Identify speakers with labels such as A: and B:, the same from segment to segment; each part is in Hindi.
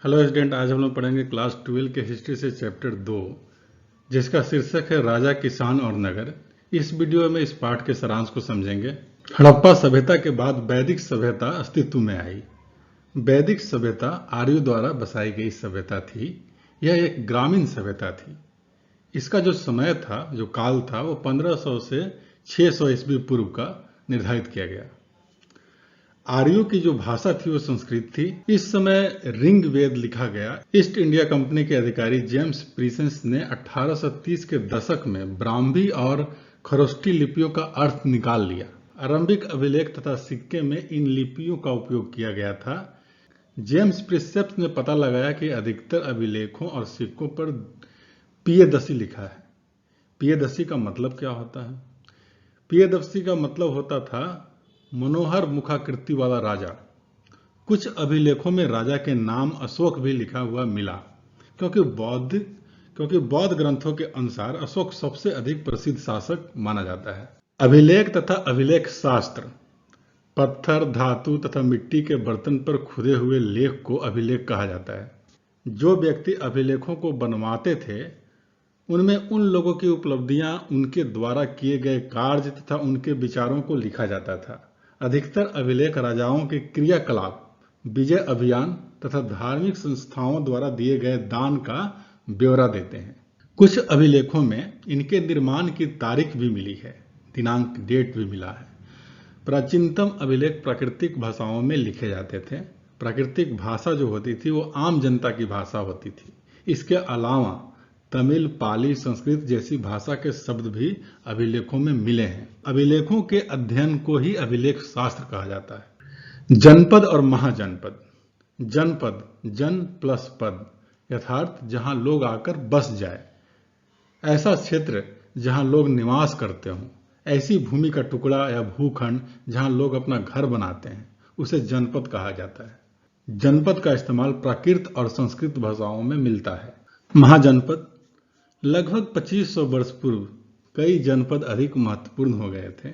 A: हेलो स्टूडेंट, आज हम लोग पढ़ेंगे क्लास 12 के हिस्ट्री से चैप्टर 2, जिसका शीर्षक है राजा, किसान और नगर। इस वीडियो में इस पाठ के सारांश को समझेंगे। हड़प्पा सभ्यता के बाद वैदिक सभ्यता अस्तित्व में आई। वैदिक सभ्यता आर्यों द्वारा बसाई गई सभ्यता थी। यह एक ग्रामीण सभ्यता थी। इसका जो समय था, जो काल था, वो 1500 से 600 ईस्वी पूर्व का निर्धारित किया गया। आर्यों की जो भाषा थी वो संस्कृत थी। इस समय ऋग वेद लिखा गया। ईस्ट इंडिया कंपनी के अधिकारी जेम्स प्रीसेंस ने 1830 के दशक में ब्राह्मी और खरोष्ठी लिपियों का अर्थ निकाल लिया। आरंभिक अभिलेख तथा सिक्के में इन लिपियों का उपयोग किया गया था। जेम्स प्रीसेंस ने पता लगाया कि अधिकतर अभिलेखों और सिक्कों पर पियदसी लिखा है। पियदसी का मतलब क्या होता है? पियदसी का मतलब होता था मनोहर मुखाकृति वाला राजा। कुछ अभिलेखों में राजा के नाम अशोक भी लिखा हुआ मिला, क्योंकि बौद्ध ग्रंथों के अनुसार अशोक सबसे अधिक प्रसिद्ध शासक माना जाता है। अभिलेख तथा अभिलेख शास्त्र पत्थर, धातु तथा मिट्टी के बर्तन पर खुदे हुए लेख को अभिलेख कहा जाता है। जो व्यक्ति अभिलेखों को बनवाते थे उनमें उन लोगों की उपलब्धियां, उनके द्वारा किए गए कार्य तथा उनके विचारों को लिखा जाता था। अधिकतर अभिलेख राजाओं के क्रियाकलाप, विजय अभियान तथा धार्मिक संस्थाओं द्वारा दिए गए दान का ब्यौरा देते हैं। कुछ अभिलेखों में इनके निर्माण की तारीख भी मिली है, दिनांक, डेट भी मिला है। प्राचीनतम अभिलेख प्राकृतिक भाषाओं में लिखे जाते थे। प्राकृतिक भाषा जो होती थी वो आम जनता की भाषा होती थी। इसके अलावा तमिल, पाली, संस्कृत जैसी भाषा के शब्द भी अभिलेखों में मिले हैं। अभिलेखों के अध्ययन को ही अभिलेख शास्त्र कहा जाता है। जनपद और महाजनपद। जनपद, जन प्लस पद, यथार्थ जहां लोग आकर बस जाए। ऐसा क्षेत्र जहां लोग निवास करते हों। ऐसी भूमि का टुकड़ा या भूखंड जहां लोग अपना घर बनाते हैं, उसे जनपद कहा जाता है। जनपद का इस्तेमाल प्राकृत और संस्कृत भाषाओं में मिलता है। महाजनपद, लगभग 2500 वर्ष पूर्व कई जनपद अधिक महत्वपूर्ण हो गए थे।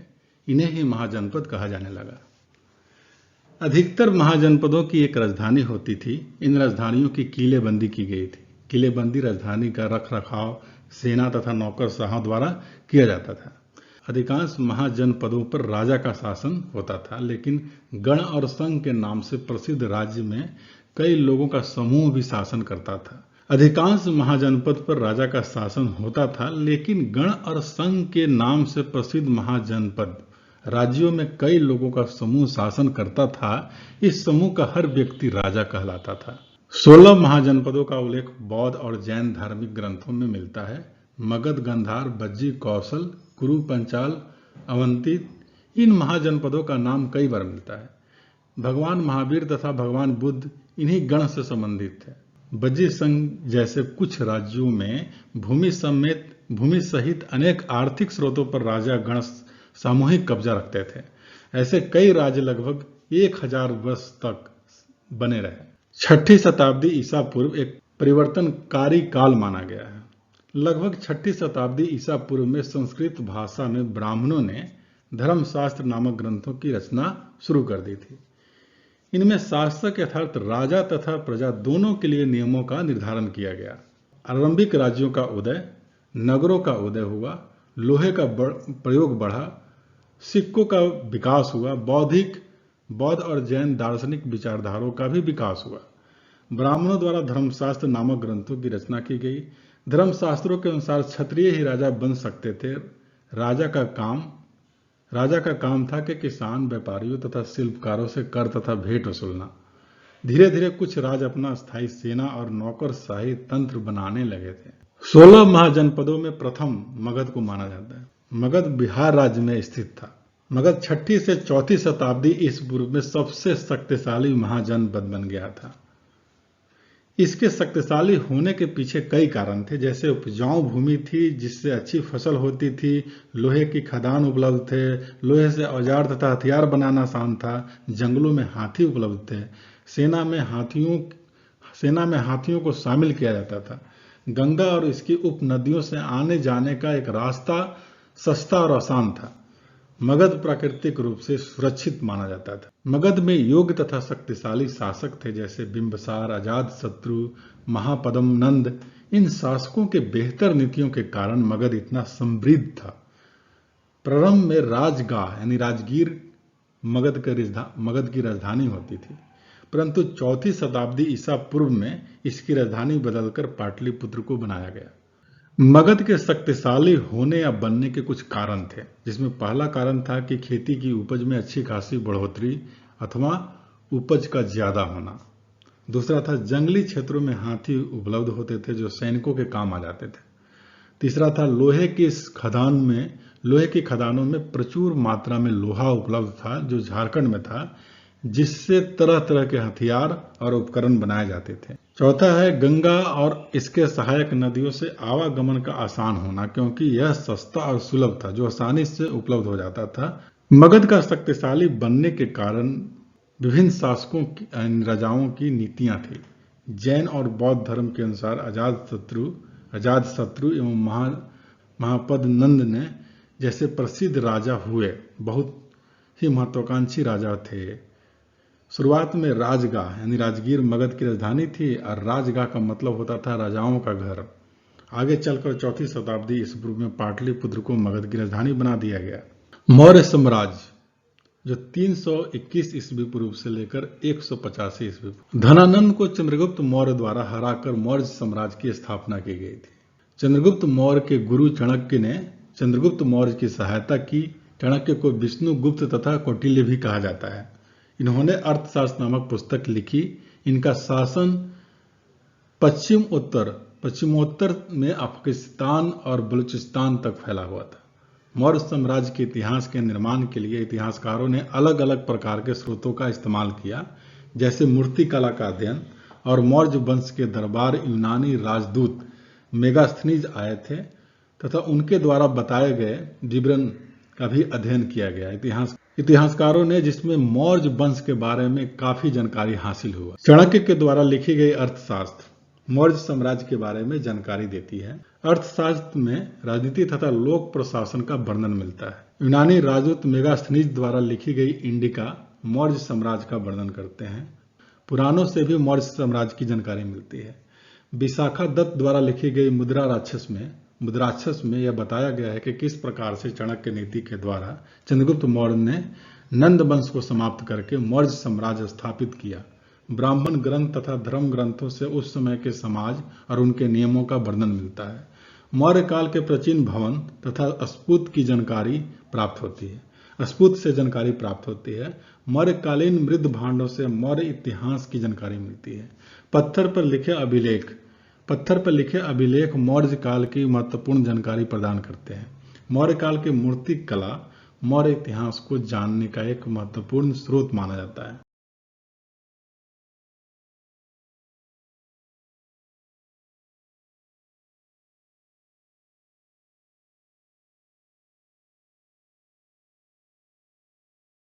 A: इन्हें ही महाजनपद कहा जाने लगा। अधिकतर महाजनपदों की एक राजधानी होती थी। इन राजधानियों की किलेबंदी की गई थी। किलेबंदी राजधानी का रख रखाव सेना तथा नौकरशाहों द्वारा किया जाता था। अधिकांश महाजनपदों पर राजा का शासन होता था, लेकिन गण और संघ के नाम से प्रसिद्ध राज्य में कई लोगों का समूह भी शासन करता था। अधिकांश महाजनपद पर राजा का शासन होता था, लेकिन गण और संघ के नाम से प्रसिद्ध महाजनपद राज्यों में कई लोगों का समूह शासन करता था। इस समूह का हर व्यक्ति राजा कहलाता था। 16 महाजनपदों का उल्लेख बौद्ध और जैन धार्मिक ग्रंथों में मिलता है। मगध, गांधार, बज्जी, कौशल, कुरु, पंचाल, अवंती, इन महाजनपदों का नाम कई बार मिलता है। भगवान महावीर तथा भगवान बुद्ध इन्हीं गण से संबंधित थे। बज्जी संघ जैसे कुछ राज्यों में भूमि सहित अनेक आर्थिक स्रोतों पर राजा गण सामूहिक कब्जा रखते थे। ऐसे कई राज्य लगभग 1000 वर्ष तक बने रहे। 6ठी शताब्दी ईसा पूर्व एक परिवर्तनकारी काल माना गया है। लगभग 6ठी शताब्दी ईसा पूर्व में संस्कृत भाषा में ब्राह्मणों ने धर्मशास्त्र नामक ग्रंथों की रचना शुरू कर दी थी। इनमें शासक यथार्थ राजा तथा प्रजा दोनों के लिए नियमों का निर्धारण किया गया। आरंभिक राज्यों का उदय, नगरों का उदय हुआ, लोहे का प्रयोग बढ़ा, सिक्कों का विकास हुआ, बौद्ध और जैन दार्शनिक विचारधाराओं का भी विकास हुआ। ब्राह्मणों द्वारा धर्मशास्त्र नामक ग्रंथों की रचना की गई। धर्मशास्त्रों के अनुसार क्षत्रिय ही राजा बन सकते थे। राजा का काम था कि किसान, व्यापारियों तथा शिल्पकारों से कर तथा भेंट वसूलना। धीरे धीरे कुछ राज अपना स्थायी सेना और नौकरशाही तंत्र बनाने लगे थे। 16 महाजनपदों में प्रथम मगध को माना जाता है। मगध बिहार राज्य में स्थित था। मगध 6ठी से 4ठी शताब्दी ईसा पूर्व में सबसे शक्तिशाली महाजनपद बन गया था। इसके शक्तिशाली होने के पीछे कई कारण थे, जैसे उपजाऊ भूमि थी जिससे अच्छी फसल होती थी, लोहे की खदान उपलब्ध थे, लोहे से औजार तथा हथियार बनाना आसान था, जंगलों में हाथी उपलब्ध थे, सेना में हाथियों को शामिल किया जाता था, गंगा और इसकी उपनदियों से आने जाने का एक रास्ता सस्ता और आसान था, मगध प्राकृतिक रूप से सुरक्षित माना जाता था। मगध में योग्य तथा शक्तिशाली शासक थे, जैसे बिंबिसार, अजातशत्रु, महापद्म नंद। इन शासकों के बेहतर नीतियों के कारण मगध इतना समृद्ध था। प्रारंभ में राजगाह यानी राजगीर मगध की राजधानी होती थी, परंतु 4वीं शताब्दी ईसा पूर्व में इसकी राजधानी बदलकर पाटलिपुत्र को बनाया गया। मगध के शक्तिशाली होने या बनने के कुछ कारण थे, जिसमें पहला कारण था कि खेती की उपज में अच्छी खासी बढ़ोतरी अथवा उपज का ज्यादा होना। दूसरा था जंगली क्षेत्रों में हाथी उपलब्ध होते थे जो सैनिकों के काम आ जाते थे। तीसरा था लोहे की खदानों में प्रचुर मात्रा में लोहा उपलब्ध था जो झारखंड में था, जिससे तरह तरह के हथियार और उपकरण बनाए जाते थे। चौथा है गंगा और इसके सहायक नदियों से आवागमन का आसान होना, क्योंकि यह सस्ता और सुलभ था जो आसानी से उपलब्ध हो जाता था। मगध का शक्तिशाली बनने के कारण विभिन्न शासकों की राजाओं की नीतियां थी। जैन और बौद्ध धर्म के अनुसार अजातशत्रु एवं महापद नंद ने जैसे प्रसिद्ध राजा हुए, बहुत ही महत्वाकांक्षी राजा थे। शुरुआत में राजगाह यानी राजगीर मगध की राजधानी थी और राजगाह का मतलब होता था राजाओं का घर। आगे चलकर 4वीं शताब्दी ईसा पूर्व में पाटलिपुत्र को मगध की राजधानी बना दिया गया। मौर्य साम्राज्य जो 321 ईस्वी पूर्व से लेकर 185 ईस्वी पूर्व। धनानंद को चंद्रगुप्त मौर्य द्वारा हराकर मौर्य साम्राज्य की स्थापना की गई थी। चंद्रगुप्त मौर्य के गुरु चाणक्य ने चंद्रगुप्त मौर्य की सहायता की। चाणक्य को विष्णुगुप्त तथा कौटिल्य भी कहा जाता है। इन्होंने अर्थशास्त्र नामक पुस्तक लिखी। इनका शासन पश्चिमोत्तर में अफगानिस्तान और बलूचिस्तान तक फैला हुआ था। मौर्य साम्राज्य के इतिहास के निर्माण के लिए इतिहासकारों ने अलग अलग प्रकार के स्रोतों का इस्तेमाल किया, जैसे मूर्तिकला का अध्ययन और मौर्य वंश के दरबार यूनानी राजदूत मेगास्थनीज आए थे तथा उनके द्वारा बताए गए विवरण का भी अध्ययन किया गया इतिहासकारों ने, जिसमें मौर्य वंश के बारे में काफी जानकारी हासिल हुआ। चाणक्य के द्वारा लिखी गई अर्थशास्त्र मौर्य साम्राज्य के बारे में जानकारी देती है। अर्थशास्त्र में राजनीति तथा लोक प्रशासन का वर्णन मिलता है। यूनानी राजदूत मेगास्थनीज द्वारा लिखी गई इंडिका मौर्य साम्राज्य का वर्णन करते हैं। पुराणों से भी मौर्य साम्राज्य की जानकारी मिलती है। विशाखा दत्त द्वारा लिखी गई मुद्राक्षस में यह बताया गया है कि किस प्रकार से चाणक्य नीति के द्वारा चंद्रगुप्त मौर्य ने नंद वंश को समाप्त करके मौर्य साम्राज्य स्थापित किया। ब्राह्मण ग्रंथ तथा धर्म ग्रंथों से उस समय के समाज और उनके नियमों का वर्णन मिलता है। मौर्य काल के प्राचीन भवन तथा स्फूत की जानकारी प्राप्त होती है। स्फूत से जानकारी प्राप्त होती है। मौर्यकालीन मृद भांडों से मौर्य इतिहास की जानकारी मिलती है। पत्थर पर लिखे अभिलेख मौर्य काल की महत्वपूर्ण जानकारी प्रदान करते हैं। मौर्य काल की मूर्ति कला मौर्य इतिहास को जानने का एक महत्वपूर्ण स्रोत माना जाता है।